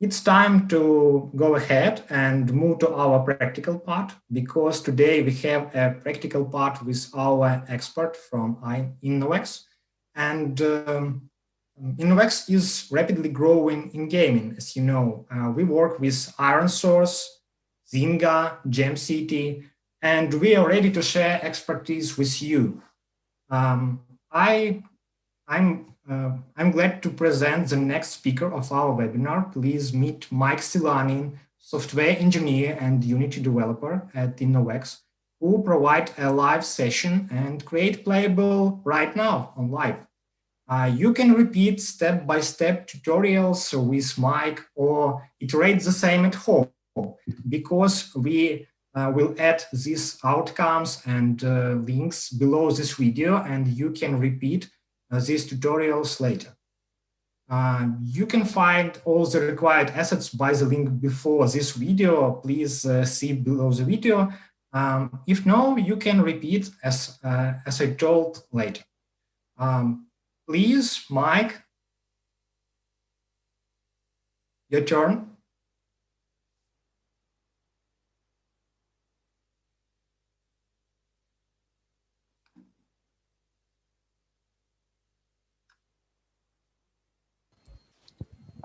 It's time to go ahead and move to our practical part, because today we have a practical part with our expert from Innovecs. And Innovecs is rapidly growing in gaming, as you know. We work with Iron Source, Zynga, Gem City, and we are ready to share expertise with you. I'm glad to present the next speaker of our webinar. Please meet Mike Silanin, software engineer and Unity developer at Innovecs, who provide a live session and create Playable right now on live. You can repeat step-by-step tutorials with Mike or iterate the same at home, because we will add these outcomes and links below this video, and you can repeat these tutorials later. You can find all the required assets by the link before this video. Please see below the video. If no, you can repeat as I told later. Please, Mike, your turn.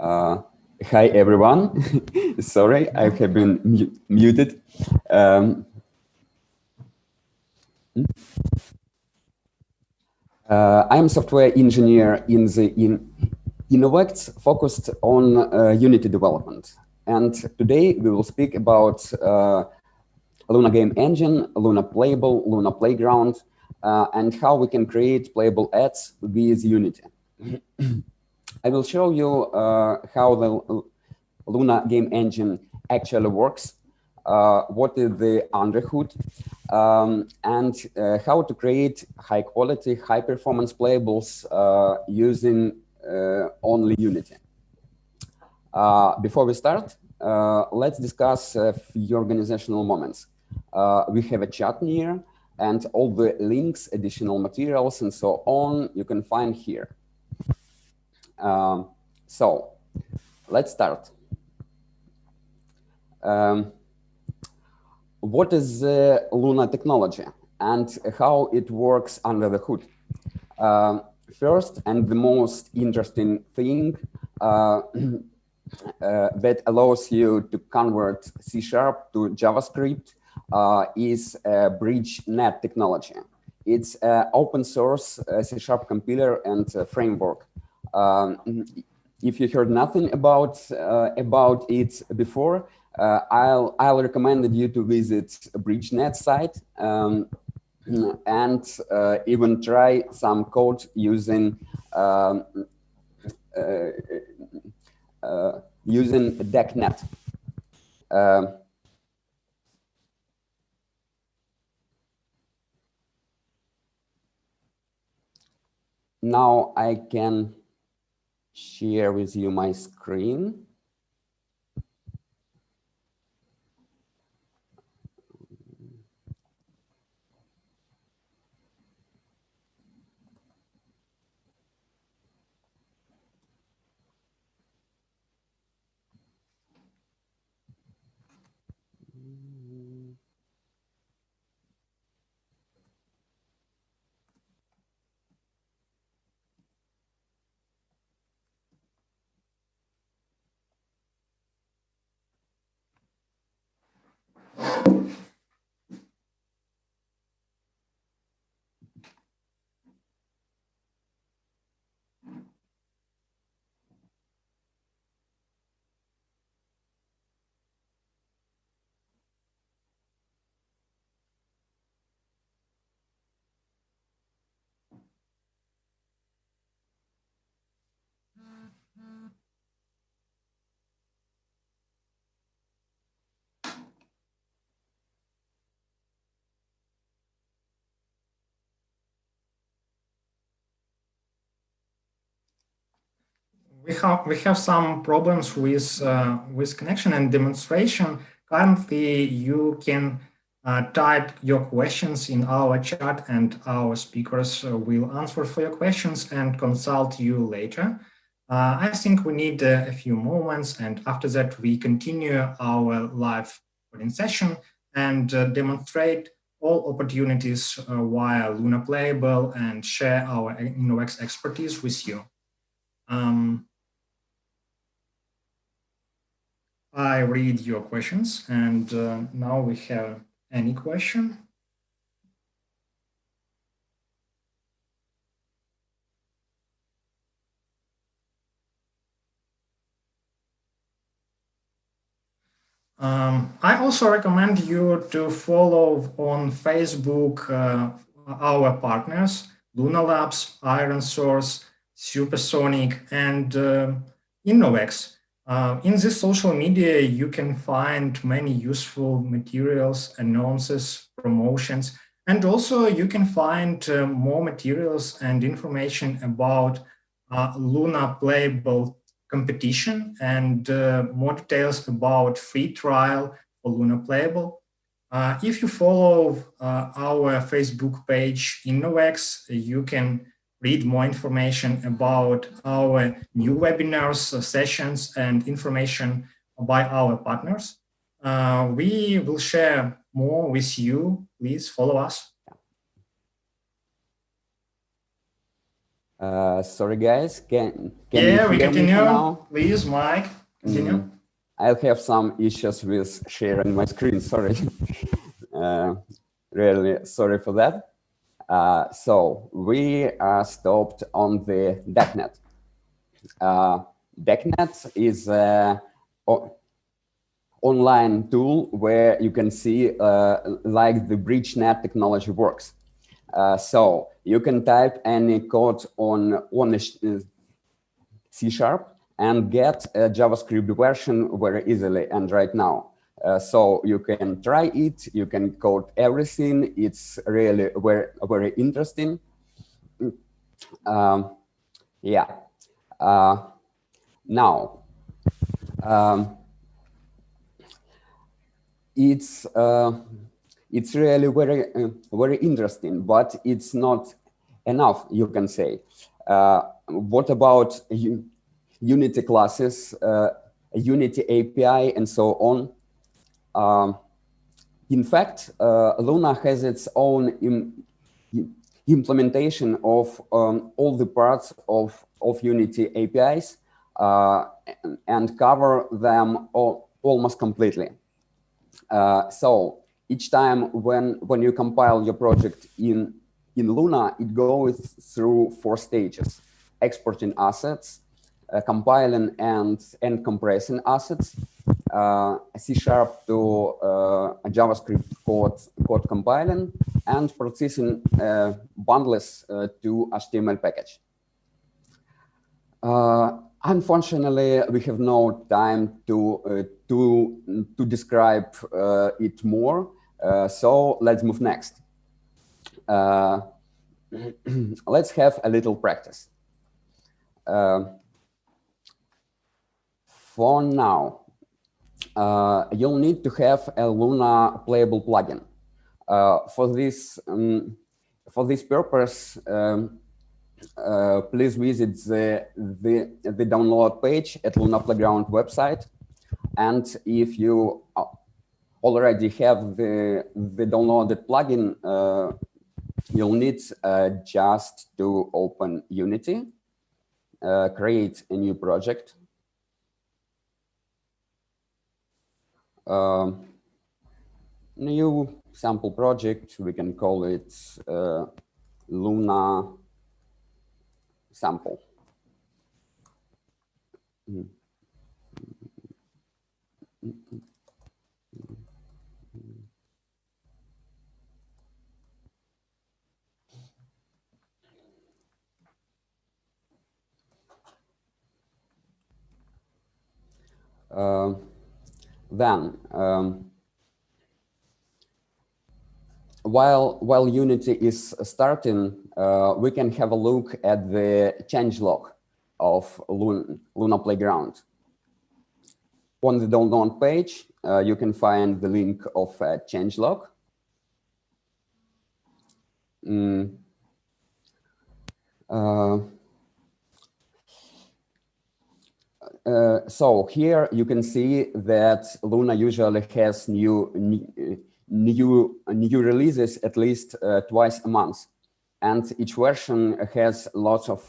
Hi, everyone. Sorry, I have been muted. I'm a software engineer in Innovecs, focused on Unity development. And today we will speak about Luna Game Engine, Luna Playable, Luna Playground, and how we can create playable ads with Unity. I will show you how the Luna Game Engine actually works, what is the underhood, and how to create high quality, high performance playables using only Unity. Before we start, let's discuss a few organizational moments. We have a chat here, and all the links, additional materials, and so on you can find here. So let's start. What is Luna technology and how it works under the hood? First, and the most interesting thing that allows you to convert C# to JavaScript is BridgeNet technology. It's an open source C# compiler and framework. If you heard nothing about it before, I'll recommend you to visit BridgeNet site and even try some code using DECnet. Now I can share with you my screen. We have some problems with connection and demonstration. Currently, you can type your questions in our chat, and our speakers will answer for your questions and consult you later. I think we need a few moments, and after that we continue our live coding session and demonstrate all opportunities via Luna Playable and share our Innovecs expertise with you. I read your questions, and now we have any question. I also recommend you to follow on Facebook our partners, Luna Labs, Iron Source, Supersonic, and Innovecs. In this social media, you can find many useful materials, annonces, promotions, and also you can find more materials and information about Luna Playable competition and more details about free trial for Luna Playable. If you follow our Facebook page Innovecs, you can read more information about our new webinars, sessions, and information by our partners. We will share more with you. Please follow us. Sorry, guys. Can yeah, you we hear continue. me for now? Please, Mike, continue. I'll have some issues with sharing my screen. Sorry. Really sorry for that. So we are stopped on the DECnet. DECnet is an online tool where you can see like the BridgeNet technology works. So you can type any code on C# and get a JavaScript version very easily and right now. So you can try it, you can code everything. It's really very interesting. Yeah. Now, it's really very interesting, but it's not enough, you can say. What about Unity classes, Unity API, and so on? In fact, Luna has its own implementation of all the parts of Unity APIs and cover them almost completely. So each time when you compile your project in Luna, it goes through 4 stages: exporting assets, compiling and compressing assets, C# to JavaScript code compiling, and processing bundles to HTML package. Unfortunately, we have no time to describe it more. So let's move next. Let's have a little practice. For now, you'll need to have a Luna Playable plugin. For this purpose, please visit the download page at Luna Playground website. And if you already have the downloaded plugin, you'll need just to open Unity, create a new project. New sample project, we can call it Luna sample. Then, while Unity is starting, we can have a look at the changelog of Luna Playground. On the download page, you can find the link of changelog. So here you can see that Luna usually has new releases at least twice a month, and each version has lots of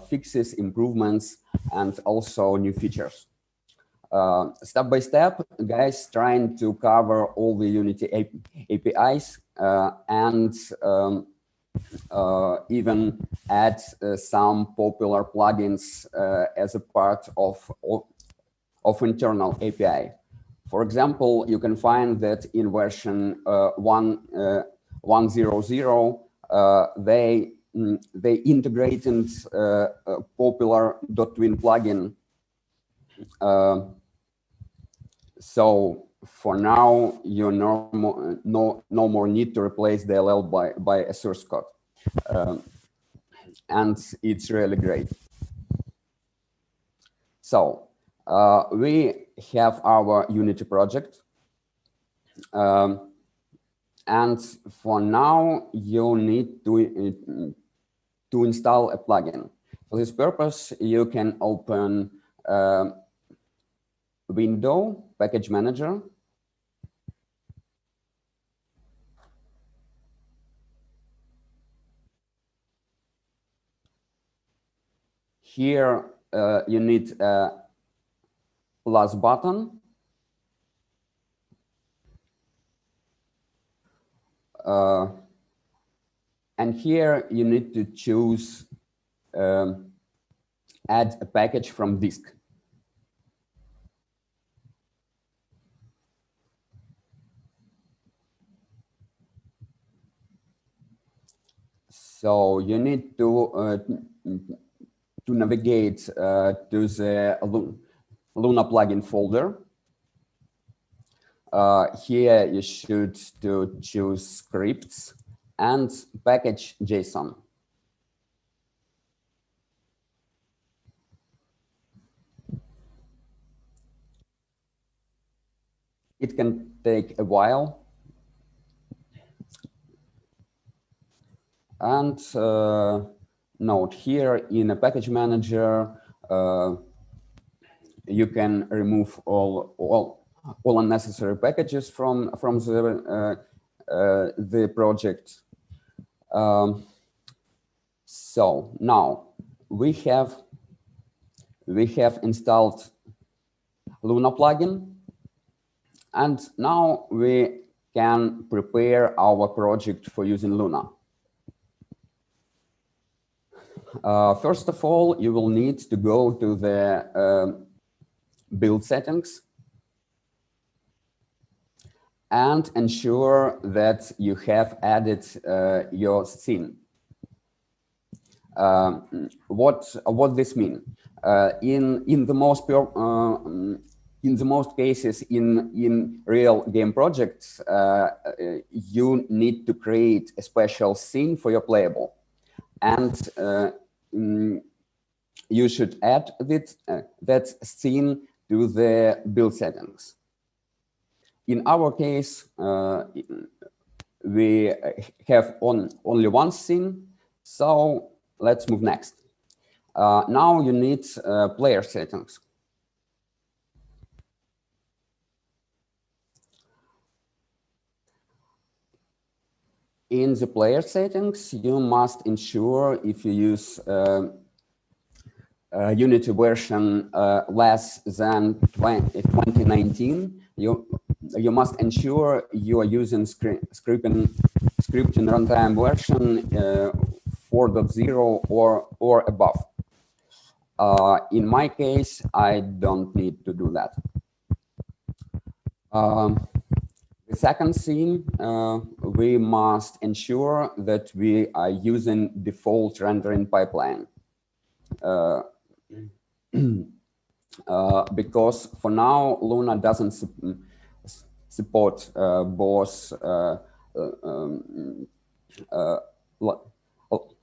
fixes, improvements, and also new features. Step by step, guys, trying to cover all the Unity APIs and even add some popular plugins as a part of internal API. For example, you can find that in version 1.0.0, they integrated a popular .twin plugin. So for now, you no more need to replace the DLL by a source code. And it's really great. So we have our Unity project. And for now, you need to install a plugin. For this purpose, you can open Window Package Manager. Here, you need a plus button. And here you need to choose add a package from disk. So you need to navigate to the Luna plugin folder. Here you should to choose scripts and package JSON. It can take a while. And note here in a package manager, you can remove all unnecessary packages from the project. So now we have installed Luna plugin, and now we can prepare our project for using Luna. First of all, you will need to go to the build settings and ensure that you have added your scene. What this means? In the most cases in real game projects, you need to create a special scene for your playable, and you should add that scene to the build settings. In our case, we have only one scene, so let's move next. Now you need player settings. In the player settings, you must ensure if you use Unity version less than 2019, you must ensure you are using scripting runtime version 4.0 or above. In my case, I don't need to do that. The second scene, we must ensure that we are using default rendering pipeline. Because for now, Luna doesn't support both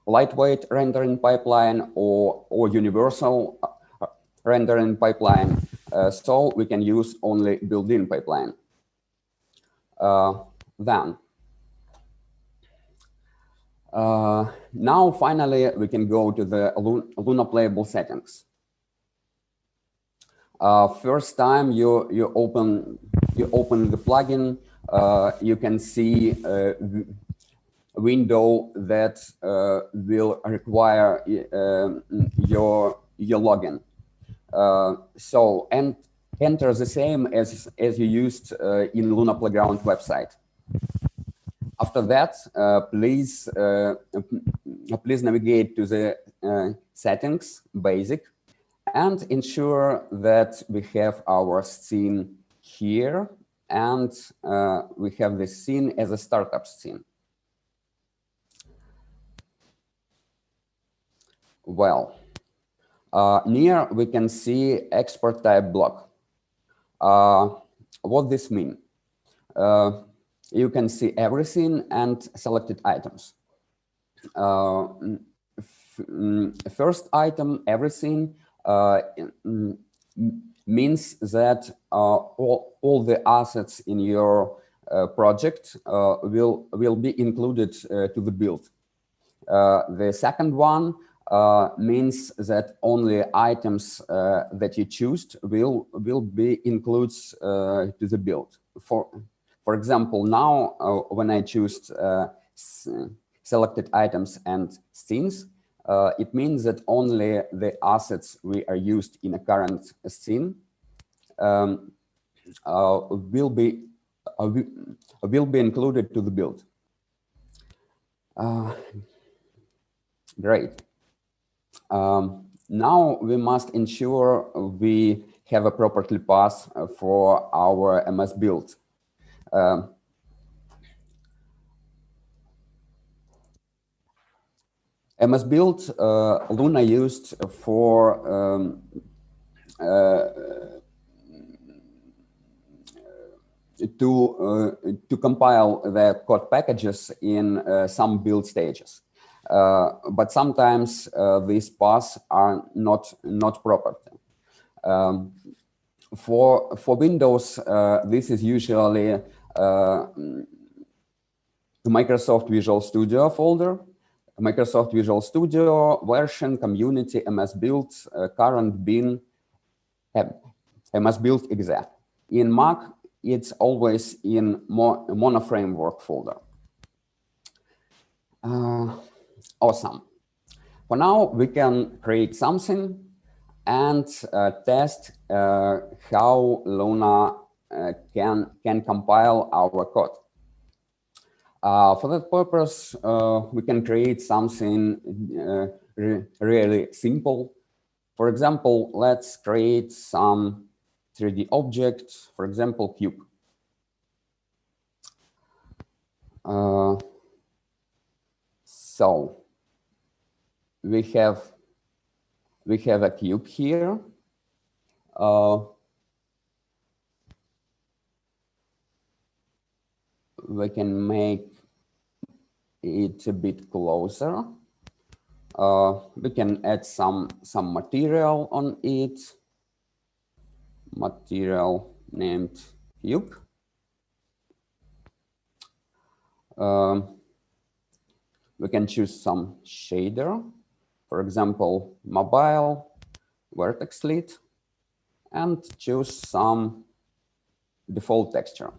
lightweight rendering pipeline or universal rendering pipeline, so we can use only built-in pipeline. Now, finally, we can go to the Luna Playable settings. First time you open the plugin, you can see a window that will require your login. So and enter the same as you used in Luna Playground website. After that, please navigate to the settings, basic, and ensure that we have our scene here, and we have the scene as a startup scene. Well, near we can see export type block. What this mean? You can see everything and selected items. First item, everything, means that all the assets in your project will be included to the build. The second one means that only items that you choose will be includes to the build. For example, now when I choose selected items and scenes, it means that only the assets we are used in a current scene will be included to the build. Great. Now we must ensure we have a property path for our MS build. MS build Luna used for to compile the code packages in some build stages. But sometimes these paths are not proper. For Windows, this is usually Microsoft Visual Studio folder, Microsoft Visual Studio version, community, MS build, current bin, MS build exe. In Mac, it's always in Mono framework folder. Awesome. For now, we can create something and test how Luna can compile our code. For that purpose, we can create something really simple. For example, let's create some 3D object, for example, cube. So we have a cube here. We can make it a bit closer. We can add some material on it. Material named cube. We can choose some shader, for example, mobile, vertex lead, and choose some default texture.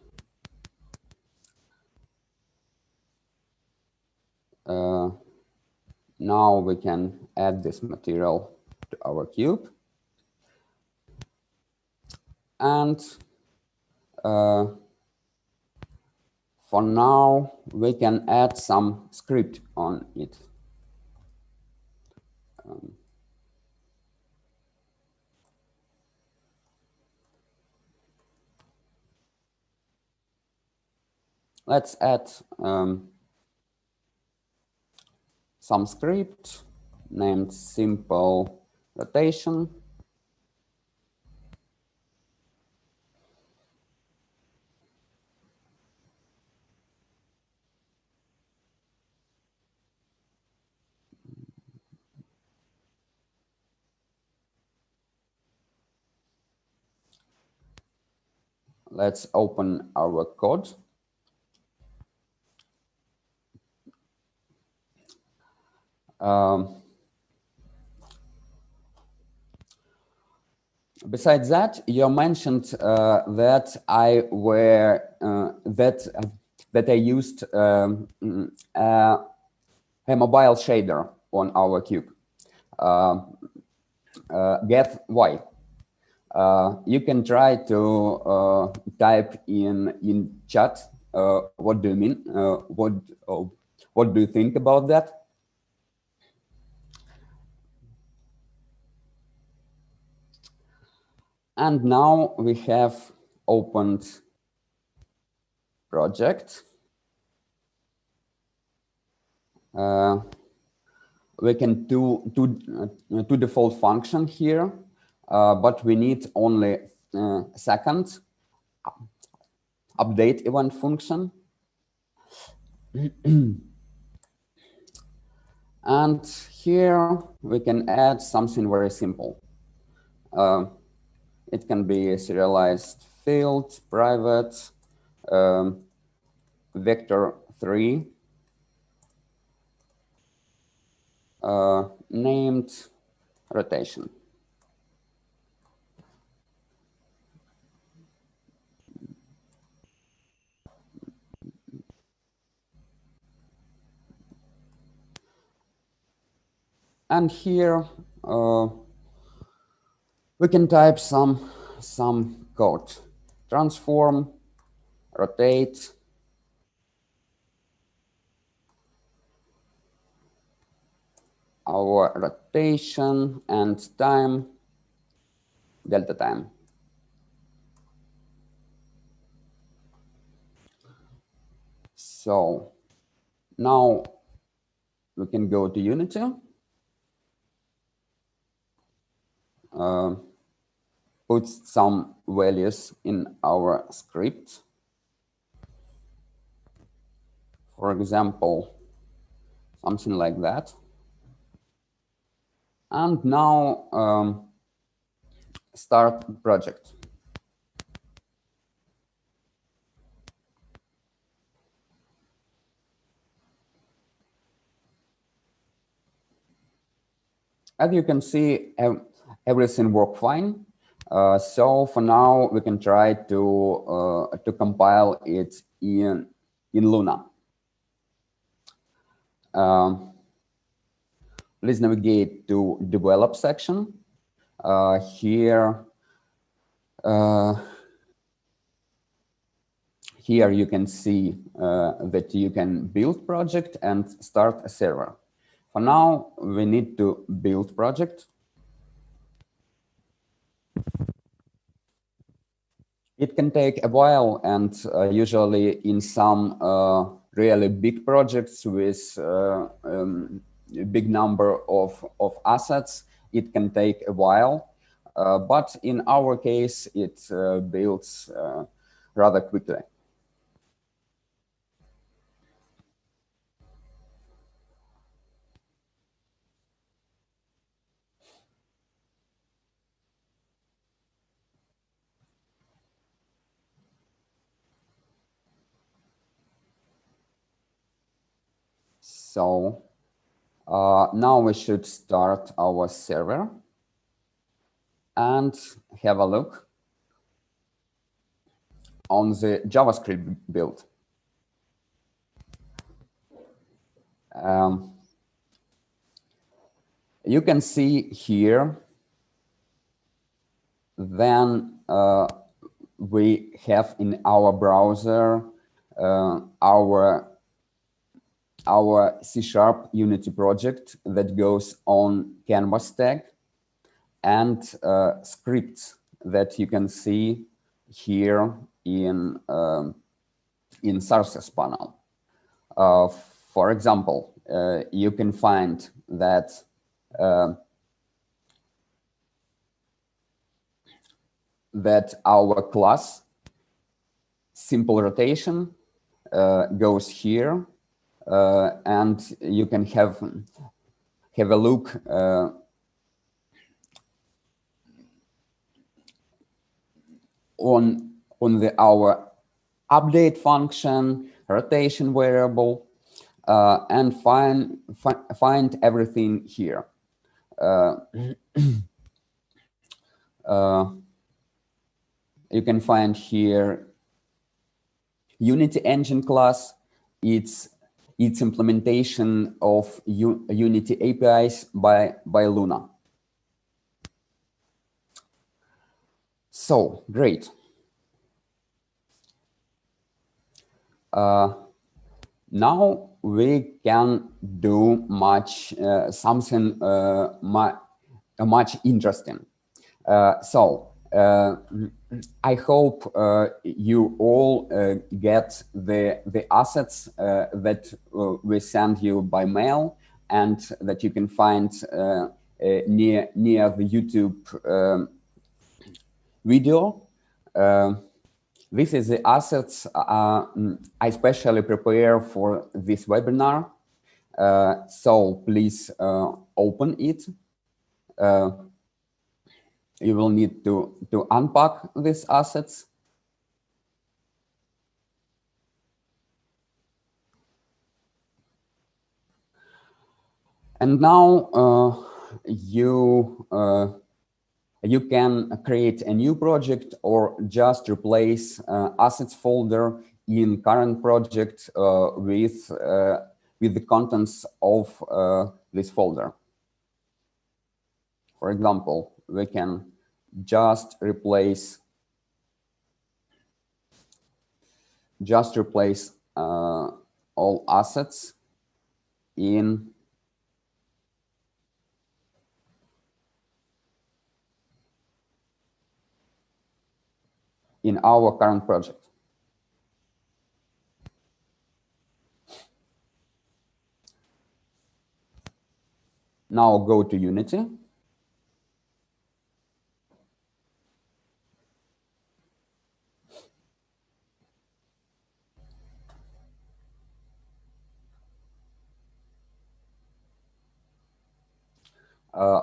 Now we can add this material to our cube. And for now, we can add some script on it. Let's add some script named simple rotation. Let's open our code. Besides that, you mentioned that I used a mobile shader on our cube. Get why? You can try to type in chat. What do you mean? What do you think about that? And now we have opened project. We can do two default function here, but we need only second update event function. And here we can add something very simple. It can be a serialized field, private, vector 3, named rotation. And here we can type some code. Transform, rotate, our rotation and time, delta time. So now we can go to Unity. Put some values in our script. For example, something like that. And now start project. As you can see, everything worked fine. So for now, we can try to compile it in Luna. Please navigate to develop section. Here you can see that you can build project and start a server. For now, we need to build project. It can take a while, and usually in some really big projects with a big number of assets, it can take a while. But in our case, it builds rather quickly. So now we should start our server and have a look on the JavaScript build. You can see here, then we have in our browser our C# Unity project that goes on Canvas tag, and scripts that you can see here in sources panel. For example, you can find that our class simple rotation goes here, and you can have a look on our update function, rotation variable, and find everything here. You can find here Unity Engine class. It's implementation of Unity APIs by Luna. So great. Now we can do something much interesting. I hope you all get the assets that we send you by mail and that you can find near the YouTube video. This is the assets I specially prepare for this webinar. So please open it. You will need to unpack these assets. And now you can create a new project or just replace assets folder in current project with the contents of this folder. For example, we can just replace all assets in our current project. Now go to Unity.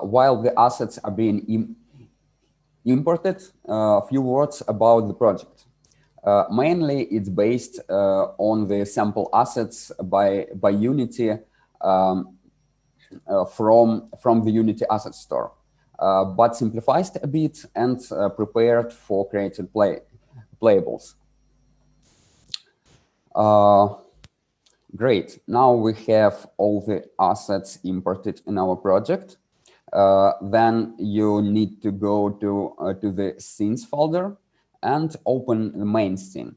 While the assets are being imported, a few words about the project. Mainly, it's based on the sample assets by Unity from the Unity Asset Store, but simplified a bit and prepared for creating playables. Great. Now we have all the assets imported in our project. Then you need to go to the scenes folder and open the main scene.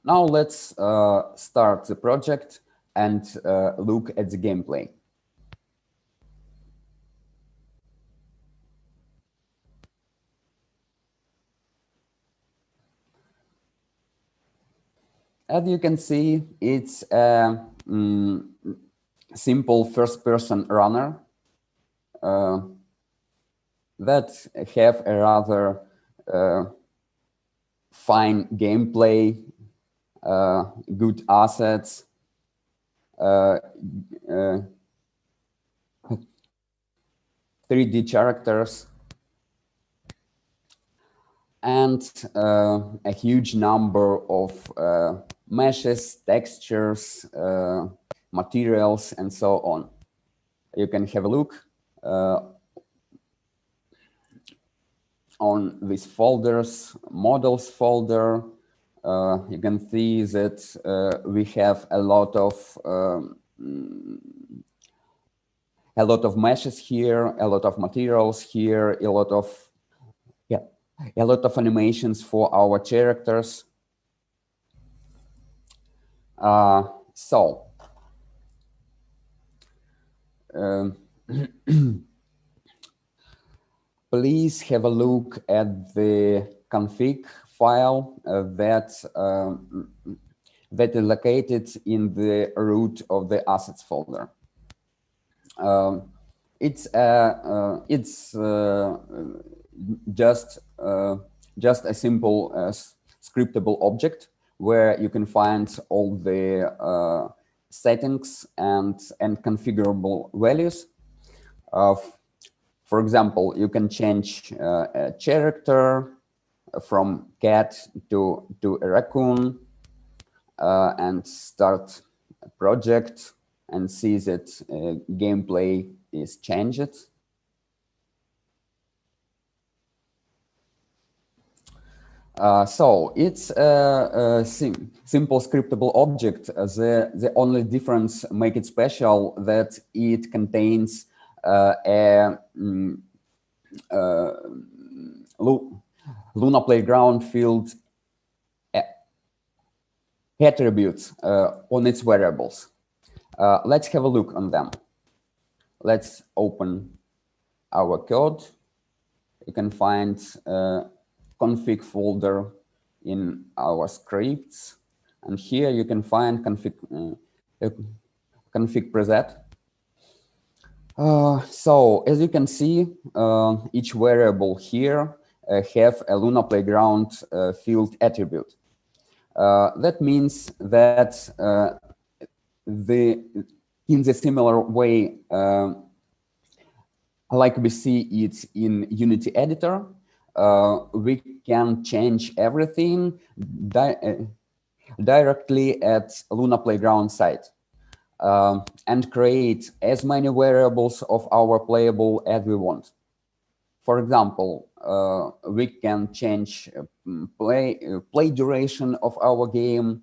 Now let's start the project and look at the gameplay. As you can see, it's a simple first-person runner that have a rather fine gameplay, good assets, 3D characters, and a huge number of meshes, textures, materials, and so on. You can have a look on these folders, models folder. You can see that we have a lot of meshes here, a lot of materials here, a lot of animations for our characters. Please have a look at the config file that is located in the root of the assets folder. It's just a simple scriptable object where you can find all the settings and configurable values. For example, you can change a character from cat to a raccoon and start project and see that gameplay is changed. So it's a simple scriptable object. The only difference make it special that it contains a Luna Playground field attributes on its variables. Let's have a look on them. Let's open our code. You can find a config folder in our scripts. And here you can find config preset. So as you can see, each variable here have a Luna Playground field attribute. That means that in the similar way, like we see it in Unity editor, we can change everything directly at Luna Playground site and create as many variables of our playable as we want. For example, we can change play duration of our game.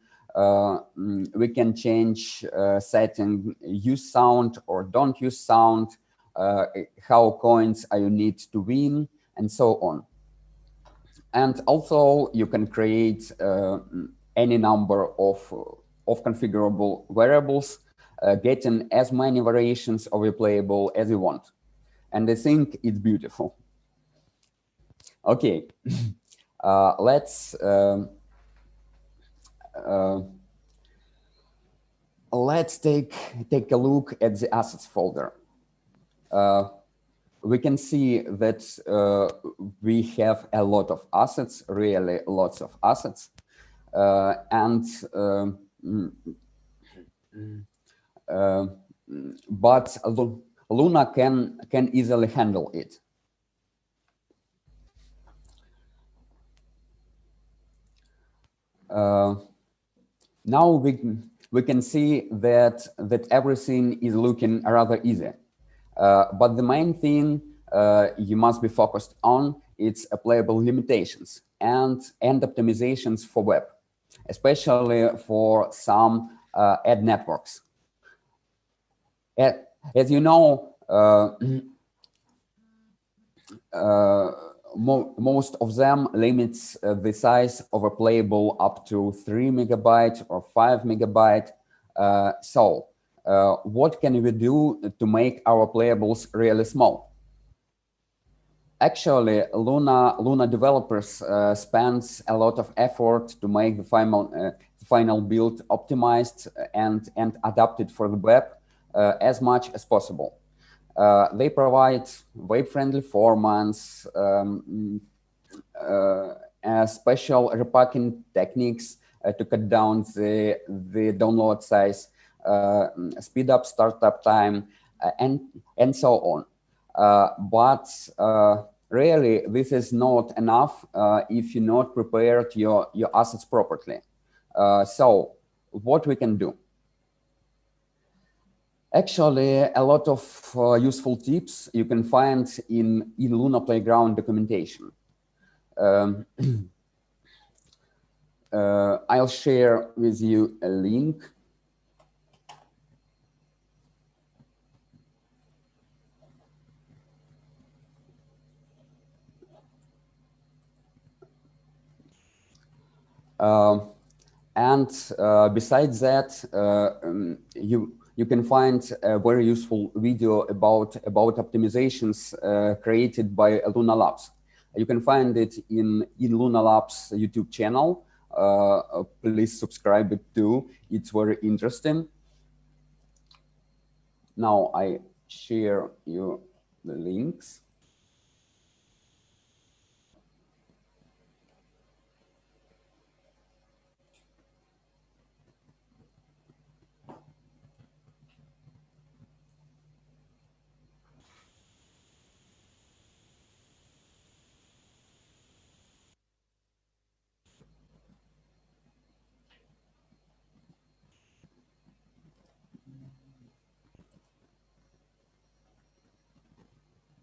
We can change setting use sound or don't use sound, how coins you need to win, and so on. And also you can create any number of configurable variables, getting as many variations of your playable as you want. And I think it's beautiful. Okay, let's take a look at the assets folder. We can see that we have a lot of assets, really lots of assets, but Luna can easily handle it. Now we can see that everything is looking rather easy. But the main thing you must be focused on is playable limitations and optimizations for web, especially for some ad networks. As you know, most of them limits the size of a playable up to 3 megabytes or 5 megabytes. So what can we do to make our playables really small? Actually, Luna developers spends a lot of effort to make the final build optimized and adapted for the web as much as possible. They provide web-friendly formats, special repacking techniques to cut down the download size, speed up startup time, and so on. But really, this is not enough if you not prepared your assets properly. So what we can do? Actually, a lot of useful tips you can find in Luna Playground documentation. I'll share with you a link. Besides that, you can find a very useful video about optimizations created by Luna Labs. You can find it in Luna Labs YouTube channel. Please subscribe it too. It's very interesting. Now I share you the links.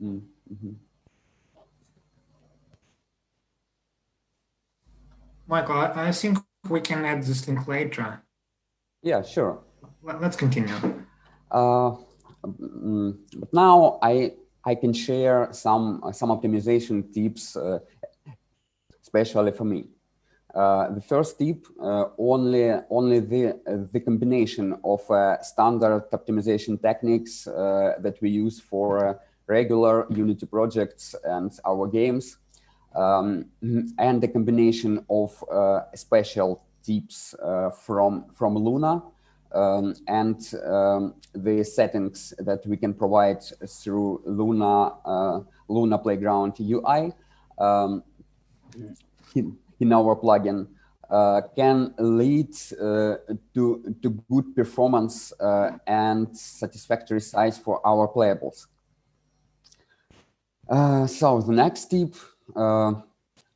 Mm-hmm. Michael, I think we can add this link later. Yeah, sure. Let's continue. But now I can share some optimization tips, especially for me. The first tip, only the combination of standard optimization techniques that we use for regular Unity projects and our games, and the combination of special tips from Luna and the settings that we can provide through Luna Playground UI. In our plugin can lead to good performance and satisfactory size for our playables. So the next tip,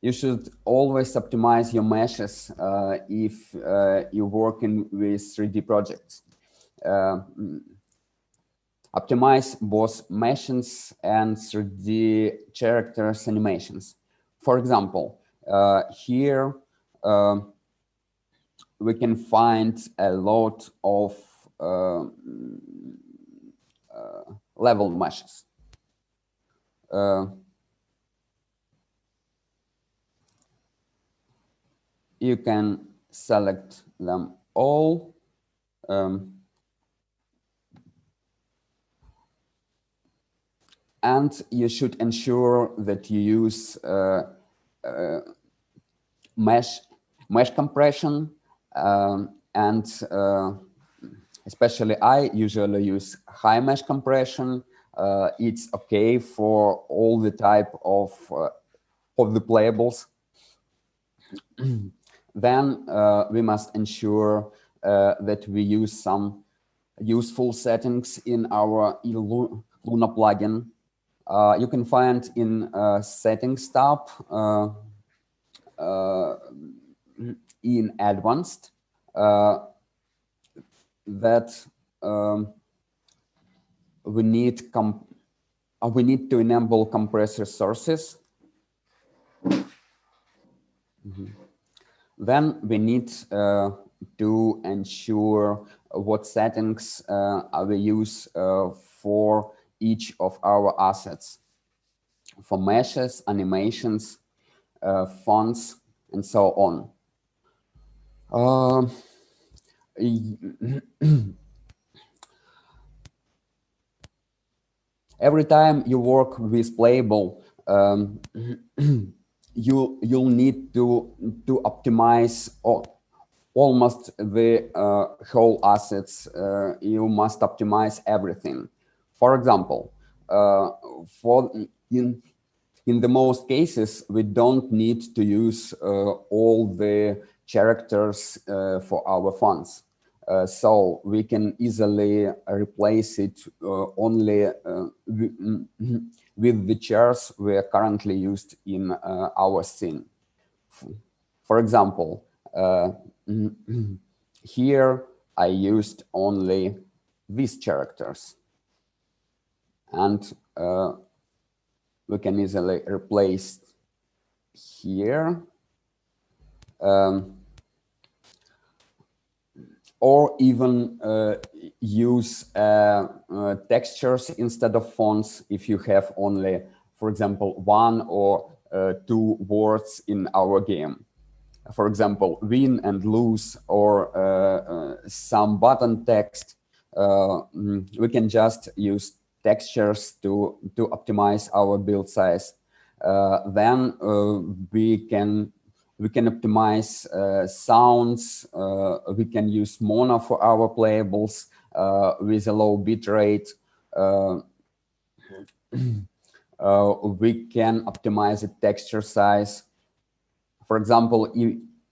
you should always optimize your meshes if you're working with 3D projects. Optimize both meshes and 3D characters animations. For example, here we can find a lot of level meshes. You can select them all. And you should ensure that you use mesh compression, and especially I usually use high mesh compression. It's okay for all the type of the playables. Then we must ensure that we use some useful settings in our Luna plugin. You can find in settings tab in advanced that we need to enable compressor sources. Then we need to ensure what settings we use for each of our assets, for meshes, animations, fonts, and so on. Every time you work with Playable, you'll need to optimize almost the whole assets. You must optimize everything. For example, in the most cases, we don't need to use all the characters for our fonts. So we can easily replace it only with the chairs we are currently used in our scene. For example, here I used only these characters, and we can easily replace here. Or even use textures instead of fonts if you have only, for example, one or two words in our game. For example, win and lose, or some button text. We can just use textures to optimize our build size. Then we can optimize sounds. We can use mono for our playables with a low bit rate. We can optimize the texture size. For example,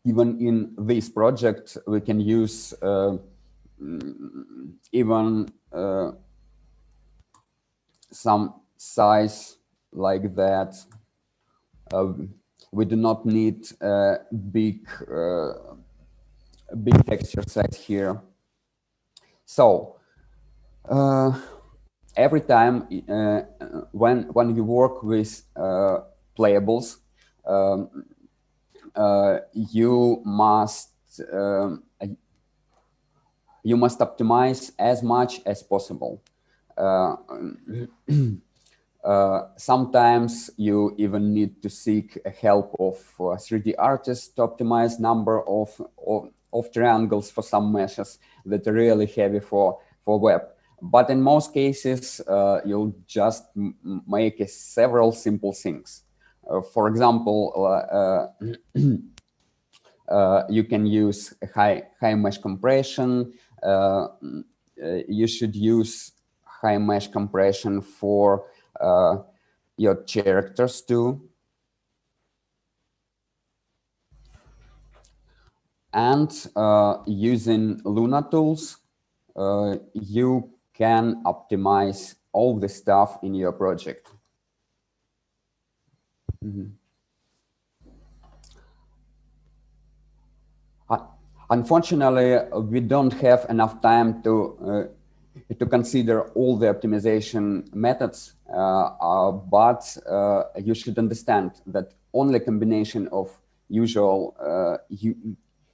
even in this project, we can use even some size like that. We do not need big texture size here. So every time when you work with playables, you must optimize as much as possible. Sometimes you even need to seek help of 3D artists to optimize number of triangles for some meshes that are really heavy for web. But in most cases, you'll just make several simple things. For example, you can use high mesh compression. You should use high mesh compression for your characters too. And using Luna tools, you can optimize all the stuff in your project. Unfortunately, we don't have enough time to consider all the optimization methods, but you should understand that only a combination of usual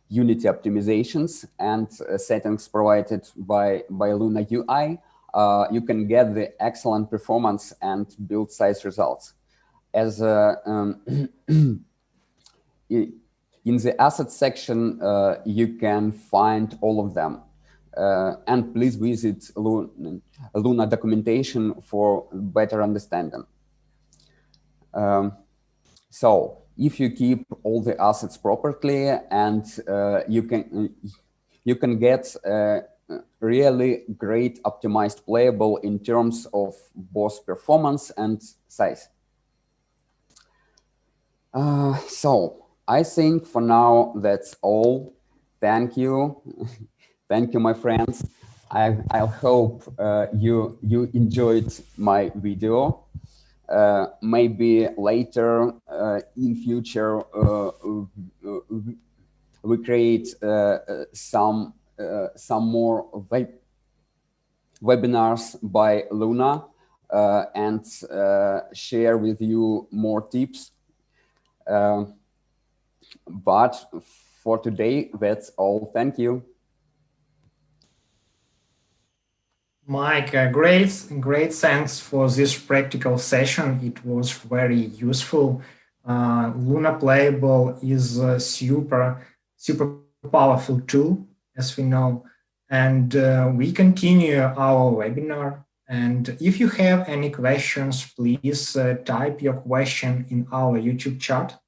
Unity optimizations and settings provided by Luna UI, you can get the excellent performance and build size results. As in the assets section, you can find all of them. And please visit Luna documentation for better understanding. So if you keep all the assets properly, and you can get a really great optimized playable in terms of both performance and size. So I think for now that's all. Thank you. Thank you, my friends. I hope you enjoyed my video. Maybe later in future we create some more webinars by Luna and share with you more tips. But for today, that's all. Thank you. Mike, great thanks for this practical session. It was very useful. Luna Playable is a super powerful tool, as we know. And we continue our webinar. And if you have any questions, please type your question in our YouTube chat.